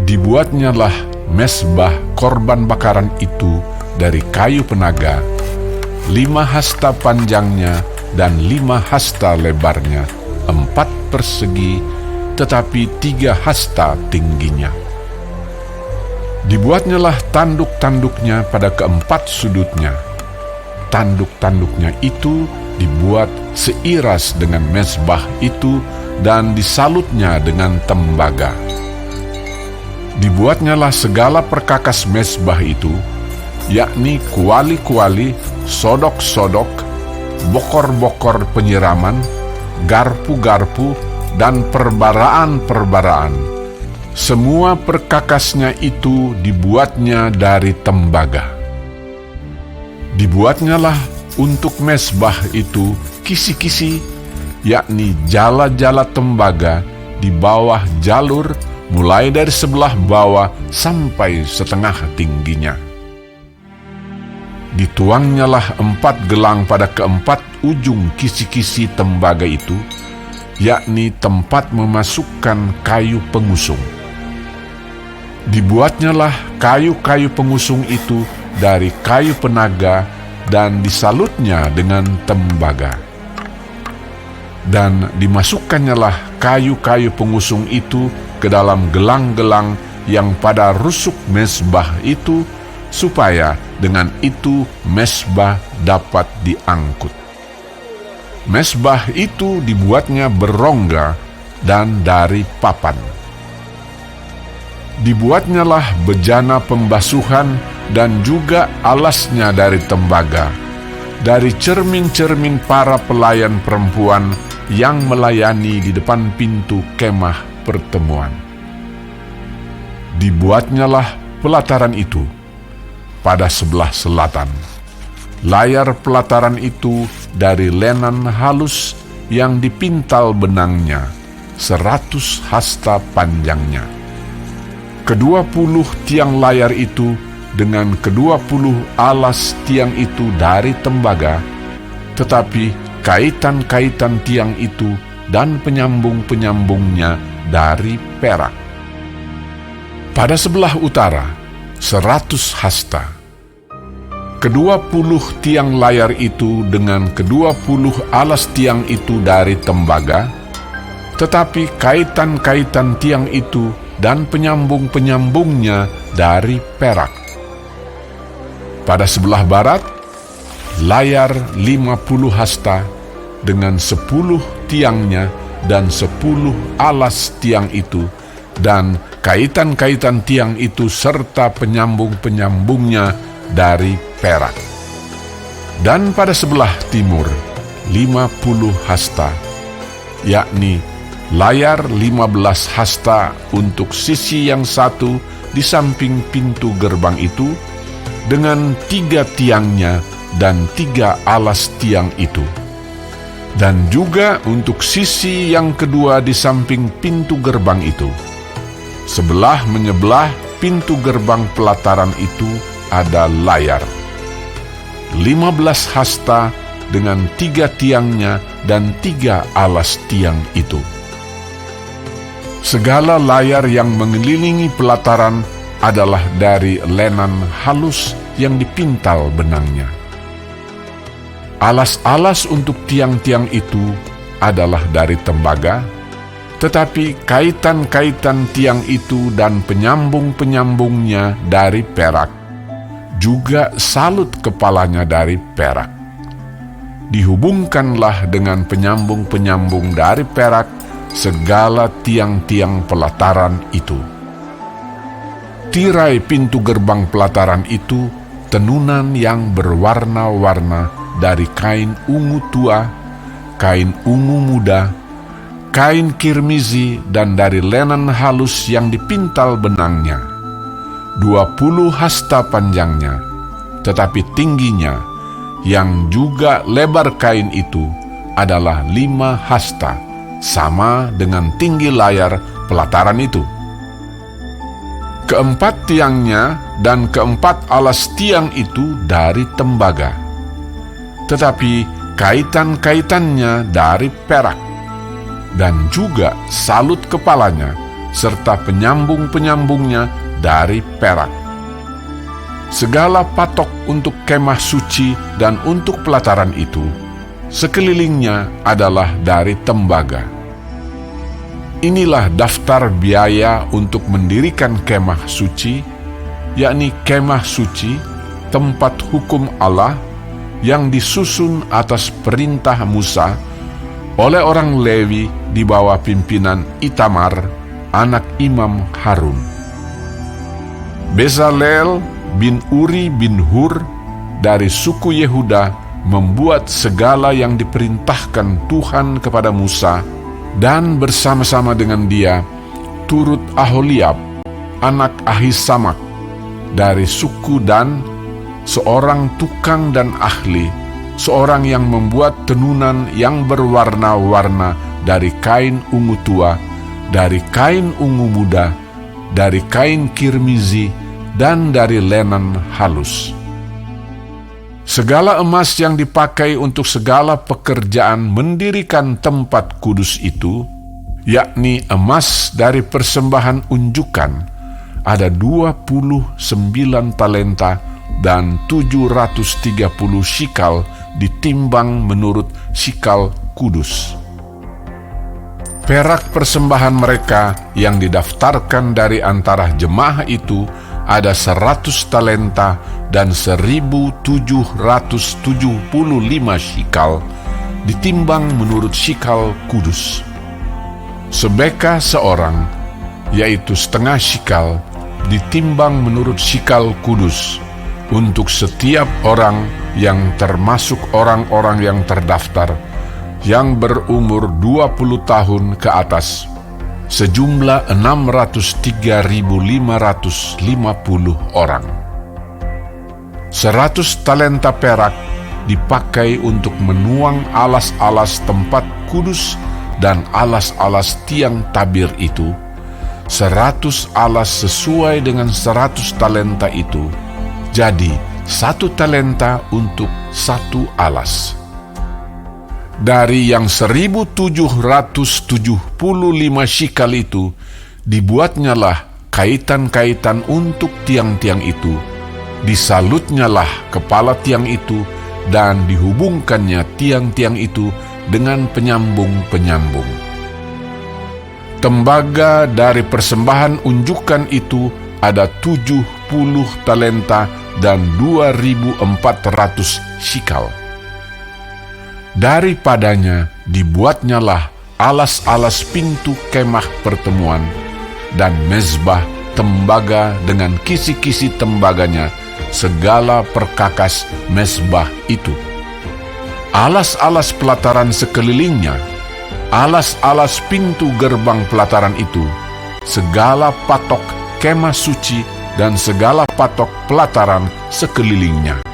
Dibuatnyalah mezbah korban bakaran itu dari kayu penaga, 5 hasta panjangnya dan 5 hasta lebarnya, 4 persegi, tetapi 3 hasta tingginya. Dibuatnyalah tanduk-tanduknya pada keempat sudutnya. Tanduk-tanduknya itu dibuat seiras dengan mezbah itu dan disalutnya dengan tembaga. Dibuatnyalah segala perkakas mezbah itu, yakni kuali-kuali, sodok-sodok, bokor-bokor penyiraman, garpu-garpu, dan perbaraan-perbaraan. Semua perkakasnya itu dibuatnya dari tembaga. Dibuatnyalah untuk mezbah itu kisi-kisi, yakni jala-jala tembaga di bawah jalur, mulai dari sebelah bawah sampai setengah tingginya. Dituangnyalah 4 gelang pada keempat ujung kisi-kisi tembaga itu, yakni tempat memasukkan kayu pengusung. Dibuatnyalah kayu-kayu pengusung itu dari kayu penaga dan disalutnya dengan tembaga. Dan dimasukkannya kayu-kayu pengusung itu ke dalam gelang-gelang yang pada rusuk mezbah itu, supaya dengan itu mezbah dapat diangkut. Mezbah itu dibuatnya berongga dan dari papan. Dibuatnyalah bejana pembasuhan dan juga alasnya dari tembaga, dari cermin-cermin para pelayan perempuan yang melayani di depan pintu kemah pertemuan. Dibuatnyalah pelataran itu pada sebelah selatan. Layar pelataran itu dari lenan halus yang dipintal benangnya, 100 hasta panjangnya. 20 tiang layar itu dengan 20 alas tiang itu dari tembaga, tetapi kaitan-kaitan tiang itu dan penyambung-penyambungnya dari perak. Pada sebelah utara 100 hasta. 20 tiang layar itu dengan 20 alas tiang itu dari tembaga, tetapi kaitan-kaitan tiang itu dan penyambung-penyambungnya dari perak. Pada sebelah barat, layar 50 hasta dengan 10 tiangnya dan 10 alas tiang itu, dan kaitan-kaitan tiang itu serta penyambung-penyambungnya dari perak. Dan pada sebelah timur, 50 hasta, yakni layar 15 hasta untuk sisi yang satu di samping pintu gerbang itu, dengan 3 tiangnya dan 3 alas tiang itu. Dan juga untuk sisi yang kedua di samping pintu gerbang itu. Sebelah menyebelah pintu gerbang pelataran itu ada layar 15 hasta dengan 3 tiangnya dan 3 alas tiang itu. Segala layar yang mengelilingi pelataran adalah dari lenan halus yang dipintal benangnya. Alas-alas untuk tiang-tiang itu adalah dari tembaga, tetapi kaitan-kaitan tiang itu dan penyambung-penyambungnya dari perak, juga salut kepalanya dari perak. Dihubungkanlah dengan penyambung-penyambung dari perak segala tiang-tiang pelataran itu. Tirai pintu gerbang pelataran itu tenunan yang berwarna-warna dari kain ungu tua, kain ungu muda, kain kirmizi, dan dari lenan halus yang dipintal benangnya. 20 hasta panjangnya, tetapi tingginya, yang juga lebar kain itu, adalah 5 hasta, sama dengan tinggi layar pelataran itu. Keempat tiangnya dan keempat alas tiang itu dari tembaga, tetapi kaitan-kaitannya dari perak, dan juga salut kepalanya serta penyambung-penyambungnya dari perak. Segala patok untuk kemah suci dan untuk pelataran itu, sekelilingnya adalah dari tembaga. Inilah daftar biaya untuk mendirikan kemah suci, yakni kemah suci, tempat hukum Allah, yang disusun atas perintah Musa oleh orang Lewi di bawah pimpinan Itamar, anak Imam Harun. Bezalel bin Uri bin Hur dari suku Yehuda membuat segala yang diperintahkan Tuhan kepada Musa, dan bersama-sama dengan dia turut Aholiab, anak Ahisamak dari suku Dan, seorang tukang dan ahli, seorang yang membuat tenunan yang berwarna-warna dari kain ungu tua, dari kain ungu muda, dari kain kirmizi, dan dari lenan halus. Segala emas yang dipakai untuk segala pekerjaan mendirikan tempat kudus itu, yakni emas dari persembahan unjukan, ada 29 talenta dan 730 shikal ditimbang menurut shikal kudus. Perak persembahan mereka yang didaftarkan dari antara jemaah itu ada 100 talenta dan 1.775 shikal ditimbang menurut shikal kudus. Sebeka seorang, yaitu setengah shikal, ditimbang menurut shikal kudus untuk setiap orang yang termasuk orang-orang yang terdaftar yang berumur 20 tahun ke atas, sejumlah 603.550 orang. 100 talenta perak dipakai untuk menuang alas-alas tempat kudus dan alas-alas tiang tabir itu. 100 alas sesuai dengan 100 talenta itu, jadi 1 talenta untuk 1 alas. Dari yang 1.775 shikal itu, dibuatnyalah kaitan-kaitan untuk tiang-tiang itu, disalutnyalah kepala tiang itu, dan dihubungkannya tiang-tiang itu dengan penyambung-penyambung. Tembaga dari persembahan unjukan itu ada 70 talenta dan 2.400 shikal. Daripadanya dibuatnyalah alas-alas pintu kemah pertemuan dan mezbah tembaga dengan kisi-kisi tembaganya, segala perkakas mezbah itu. Alas-alas pelataran sekelilingnya, alas-alas pintu gerbang pelataran itu, segala patok kemah suci dan segala patok pelataran sekelilingnya.